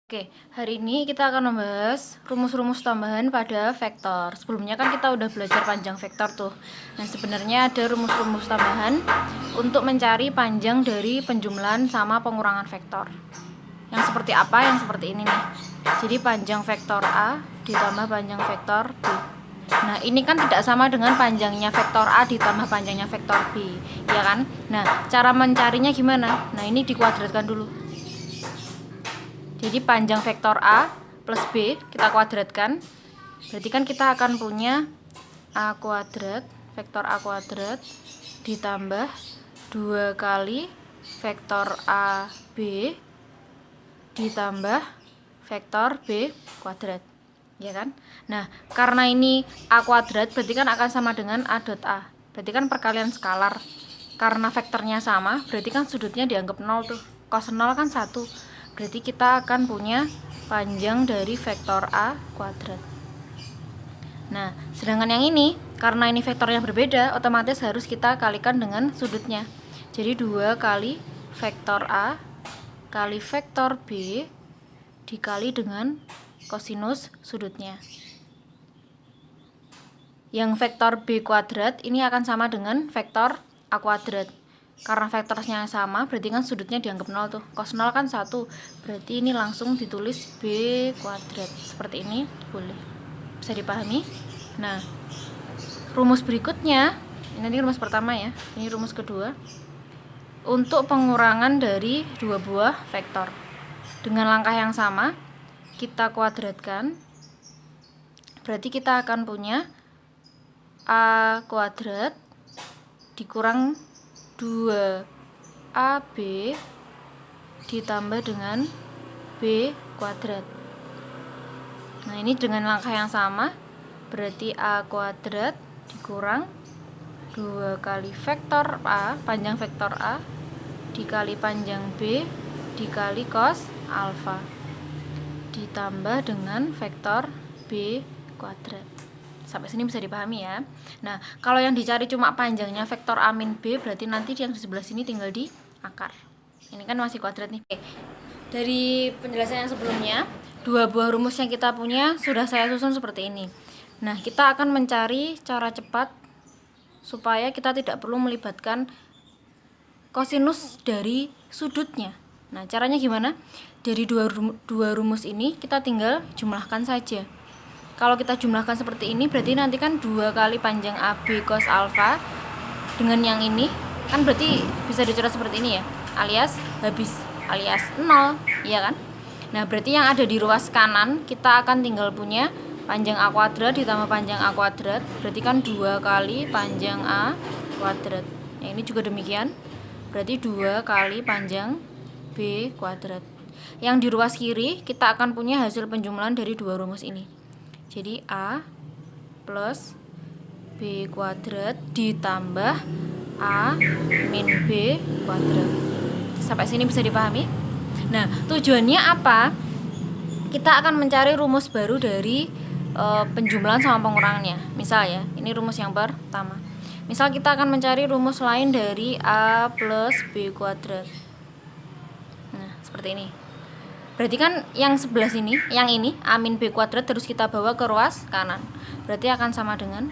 Oke, hari ini kita akan membahas rumus-rumus tambahan pada vektor. Sebelumnya kan kita udah belajar panjang vektor tuh. Nah, sebenarnya ada rumus-rumus tambahan untuk mencari panjang dari penjumlahan sama pengurangan vektor. Yang seperti apa? Yang seperti ini nih. Jadi panjang vektor A ditambah panjang vektor B. Nah, ini kan tidak sama dengan panjangnya vektor A ditambah panjangnya vektor B, ya kan? Nah, cara mencarinya gimana? Nah, ini dikuadratkan dulu. Jadi panjang vektor A plus B kita kuadratkan. Berarti kan kita akan punya A kuadrat, vektor A kuadrat ditambah 2 kali vektor AB ditambah vektor B kuadrat, ya kan? Nah, karena ini A kuadrat berarti kan akan sama dengan A dot A. Berarti kan perkalian skalar. Karena vektornya sama, berarti kan sudutnya dianggap 0 tuh. Cos 0 kan 1. Berarti kita akan punya panjang dari vektor A kuadrat. Nah, sedangkan yang ini, karena ini vektornya berbeda, otomatis harus kita kalikan dengan sudutnya. Jadi 2 kali vektor A kali vektor B dikali dengan kosinus sudutnya. Yang vektor B kuadrat ini akan sama dengan vektor A kuadrat. Karena vektornya sama, berarti kan sudutnya dianggap 0 tuh. Cos 0 kan 1. Berarti ini langsung ditulis B kuadrat. Seperti ini, boleh. Bisa dipahami? Nah, rumus berikutnya, ini rumus pertama ya. Ini rumus kedua. Untuk pengurangan dari dua buah vektor. Dengan langkah yang sama, kita kuadratkan. Berarti kita akan punya A kuadrat dikurang 2AB ditambah dengan B kuadrat. Nah, ini dengan langkah yang sama, berarti A kuadrat dikurang 2 kali vektor A, panjang vektor A, dikali panjang B, dikali cos alfa, ditambah dengan vektor B kuadrat. Sampai sini bisa dipahami ya. Nah, kalau yang dicari cuma panjangnya vektor A min B, berarti nanti yang di sebelah sini tinggal di akar. Ini kan masih kuadrat nih. Oke. Dari penjelasan yang sebelumnya, dua buah rumus yang kita punya sudah saya susun seperti ini. Nah, kita akan mencari cara cepat supaya kita tidak perlu melibatkan kosinus dari sudutnya. Nah, caranya gimana? Dari dua rumus ini kita tinggal jumlahkan saja. Kalau kita jumlahkan seperti ini, berarti nanti kan 2 kali panjang AB cos alfa dengan yang ini, kan berarti bisa dicoret seperti ini ya, alias habis, alias 0, iya kan? Nah, berarti yang ada di ruas kanan, kita akan tinggal punya panjang A kuadrat ditambah panjang A kuadrat, berarti kan 2 kali panjang A kuadrat. Yang ini juga demikian, berarti 2 kali panjang B kuadrat. Yang di ruas kiri, kita akan punya hasil penjumlahan dari dua rumus ini. Jadi A plus B kuadrat ditambah A min B kuadrat. Sampai sini bisa dipahami? Nah, tujuannya apa? Kita akan mencari rumus baru dari penjumlahan sama pengurangannya. Misal ya, ini rumus yang pertama. Misal kita akan mencari rumus lain dari A plus B kuadrat. Nah, seperti ini. Berarti kan yang sebelah sini, yang ini A min B kuadrat terus kita bawa ke ruas kanan. Berarti akan sama dengan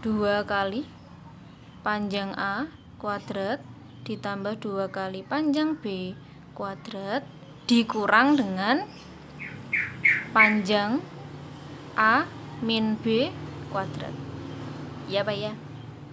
2 kali panjang A kuadrat ditambah 2 kali panjang B kuadrat dikurang dengan panjang A min B kuadrat. Ya Pak ya?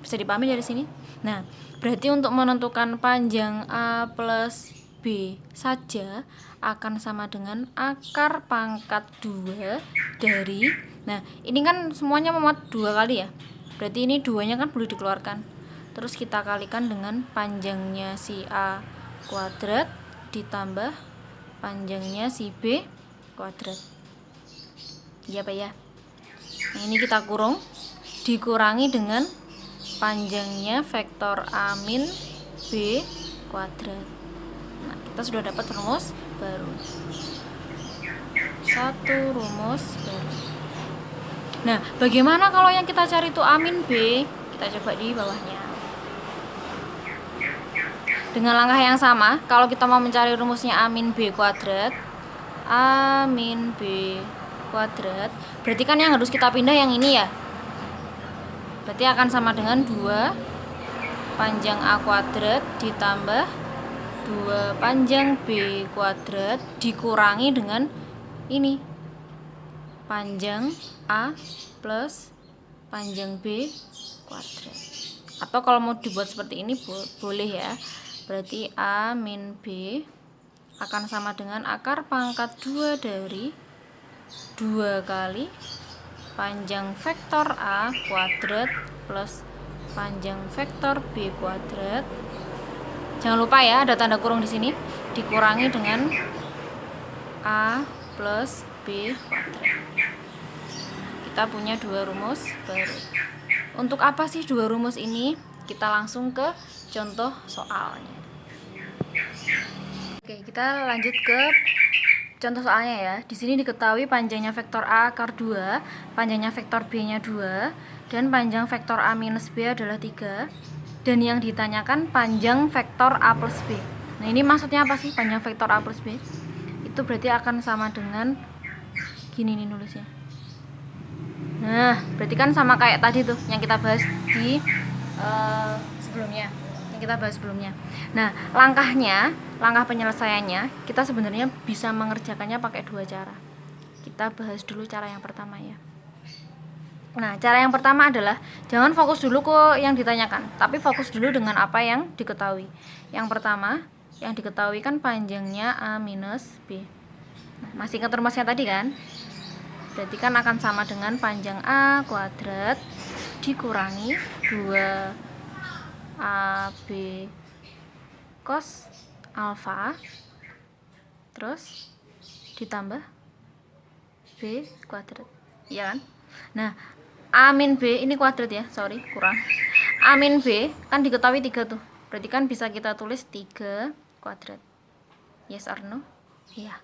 Bisa dipahami dari sini? Nah, berarti untuk menentukan panjang A plus B saja akan sama dengan akar pangkat 2 dari, nah ini kan semuanya memuat 2 kali ya, berarti ini 2-nya kan boleh dikeluarkan, terus kita kalikan dengan panjangnya si A kuadrat ditambah panjangnya si B kuadrat, ya Pak ya. Nah, ini kita kurung, dikurangi dengan panjangnya vektor A min B kuadrat. Nah, kita sudah dapat rumus baru. Satu rumus baru. Nah, bagaimana kalau yang kita cari itu A min B? Kita coba di bawahnya. Dengan langkah yang sama, kalau kita mau mencari rumusnya A min B kuadrat, A min B kuadrat. Berarti kan yang harus kita pindah yang ini ya. Berarti akan sama dengan 2 panjang A kuadrat ditambah 2 panjang B kuadrat dikurangi dengan ini, panjang A plus panjang B kuadrat. Atau kalau mau dibuat seperti ini boleh ya. Berarti A min B akan sama dengan akar pangkat 2 dari 2 kali panjang vektor A kuadrat plus panjang vektor B kuadrat. Jangan lupa ya, ada tanda kurung di sini, dikurangi dengan A plus B kuadrat. Kita punya 2 rumus baru. Untuk apa sih 2 rumus ini? Kita langsung ke contoh soalnya. Oke, kita lanjut ke contoh soalnya ya. Di sini diketahui panjangnya vektor A akar 2, panjangnya vektor B-nya 2, dan panjang vektor A minus B adalah 3. Dan yang ditanyakan panjang vektor A plus B. Nah, ini maksudnya apa sih panjang vektor A plus B? Itu berarti akan sama dengan gini nih nulisnya. Nah, berarti kan sama kayak tadi tuh yang kita bahas di sebelumnya. Nah, langkah penyelesaiannya, kita sebenarnya bisa mengerjakannya pakai 2 cara. Kita bahas dulu cara yang pertama ya. Nah, cara yang pertama adalah jangan fokus dulu ke yang ditanyakan, tapi fokus dulu dengan apa yang diketahui. Yang pertama, yang diketahui kan panjangnya A minus B. Nah, masih ingat rumusnya tadi kan? Berarti kan akan sama dengan panjang A kuadrat dikurangi 2 AB cos alfa terus ditambah B kuadrat, iya kan? Nah, A min B ini kuadrat ya, kurang. A min B kan diketahui 3 tuh, berarti kan bisa kita tulis 3 kuadrat. Yes or no? Iya.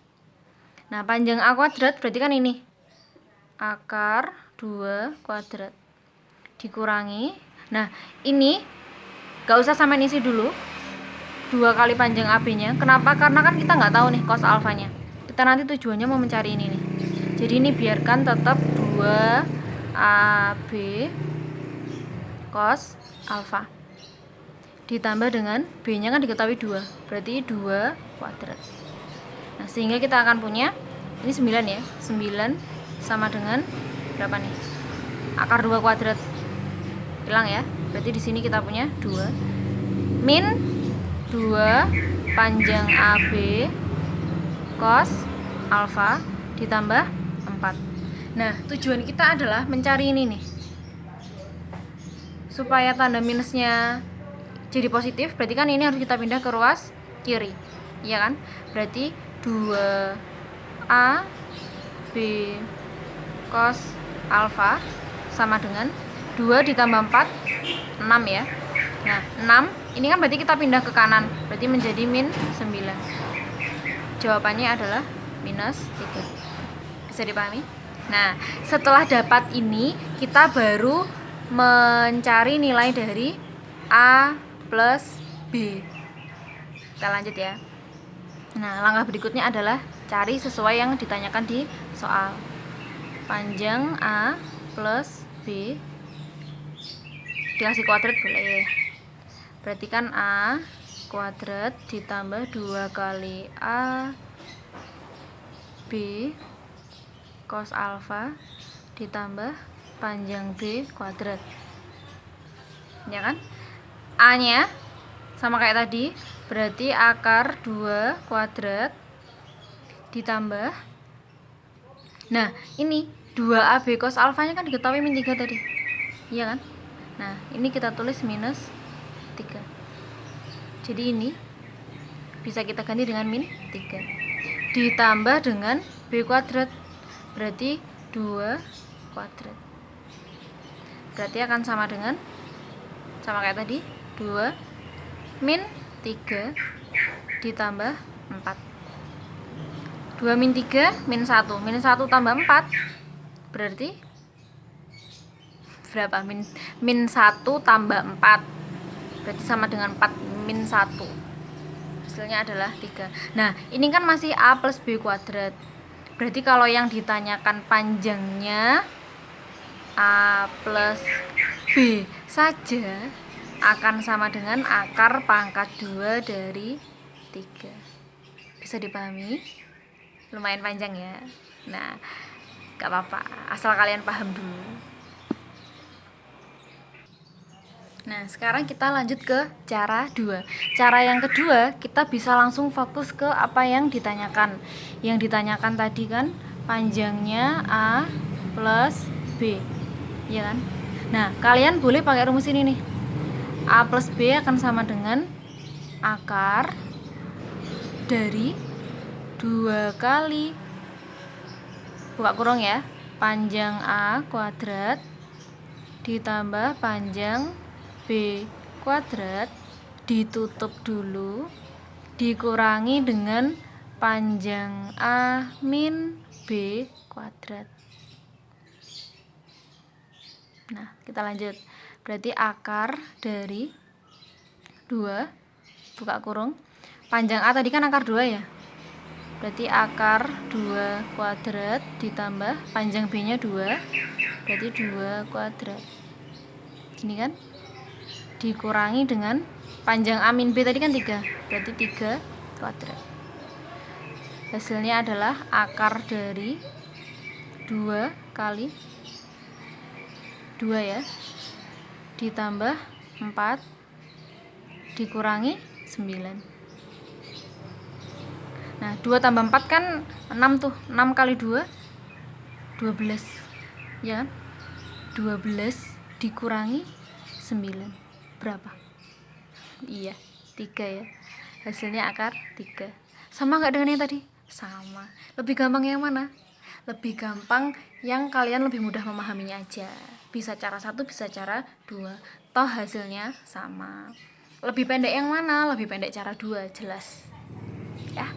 Nah, panjang A kuadrat berarti kan ini akar 2 kuadrat dikurangi. Nah, ini gak usah sama isi dulu 2 kali panjang AB nya. Kenapa? Karena kan kita nggak tahu nih cos alfanya. Kita nanti tujuannya mau mencari ini nih. Jadi ini biarkan tetap 2 AB cos alfa ditambah dengan B nya kan diketahui 2, berarti 2 kuadrat. Nah, sehingga kita akan punya ini 9 ya. 9 sama dengan berapa nih? Akar 2 kuadrat. Hilang ya. Berarti di sini kita punya 2 min 2 panjang AB cos alfa ditambah 4. Nah, tujuan kita adalah mencari ini nih. Supaya tanda minusnya jadi positif, berarti kan ini harus kita pindah ke ruas kiri. Iya kan? Berarti 2 AB cos alfa sama dengan 2 ditambah 4, 6 ya. Nah, 6 ini kan berarti kita pindah ke kanan, berarti menjadi min 9. Jawabannya adalah minus 3. Bisa dipahami? Nah, setelah dapat ini, kita baru mencari nilai dari A plus B. Kita lanjut ya. Nah, langkah berikutnya adalah cari sesuai yang ditanyakan di soal. Panjang A plus B dikasih kuadrat boleh. Berarti kan A kuadrat ditambah 2 kali A B cos alfa ditambah panjang B kuadrat. Ya kan? A nya sama kayak tadi, berarti akar 2 kuadrat ditambah, nah ini 2AB cos alfanya kan diketahui min 3 tadi, iya kan? Nah, ini kita tulis minus 3. Jadi ini bisa kita ganti dengan min 3 ditambah dengan B kuadrat, berarti 2 kuadrat. Berarti akan sama dengan, sama kayak tadi, 2 min 3 ditambah 4. 2 min 3 min 1. Min 1 tambah 4 berarti berapa? Min 1 tambah 4 berarti sama dengan 4 min 1. Hasilnya adalah 3. Nah, ini kan masih A plus B kuadrat. Berarti kalau yang ditanyakan panjangnya A plus B saja akan sama dengan akar pangkat 2 dari 3. Bisa dipahami? Lumayan panjang ya. Nah, gak apa-apa, asal kalian paham dulu. Nah, sekarang kita lanjut ke cara 2. Cara yang kedua, kita bisa langsung fokus ke apa yang ditanyakan. Yang ditanyakan tadi kan panjangnya A plus B, ya kan? Nah, kalian boleh pakai rumus ini nih. A plus B akan sama dengan akar dari 2 kali buka kurung ya, panjang A kuadrat ditambah panjang B kuadrat ditutup dulu dikurangi dengan panjang A min B kuadrat. Nah, kita lanjut. Berarti akar dari 2 buka kurung, panjang A tadi kan akar 2 ya, berarti akar 2 kuadrat ditambah panjang B nya 2, berarti 2 kuadrat gini kan, dikurangi dengan panjang A min B tadi kan 3, berarti 3 kuadrat. Hasilnya adalah akar dari 2 kali 2 ya, ditambah 4 dikurangi 9. Nah, 2 tambah 4 kan 6 tuh. 6 kali 2 12. Ya kan? 12 dikurangi 9. Berapa? Iya, 3 ya. Hasilnya akar 3. Sama nggak dengan yang tadi? Sama. Lebih gampang yang mana? Lebih gampang yang kalian lebih mudah memahaminya aja. Bisa cara 1, bisa cara 2. Toh hasilnya sama. Lebih pendek yang mana? Lebih pendek cara 2, jelas. Ya.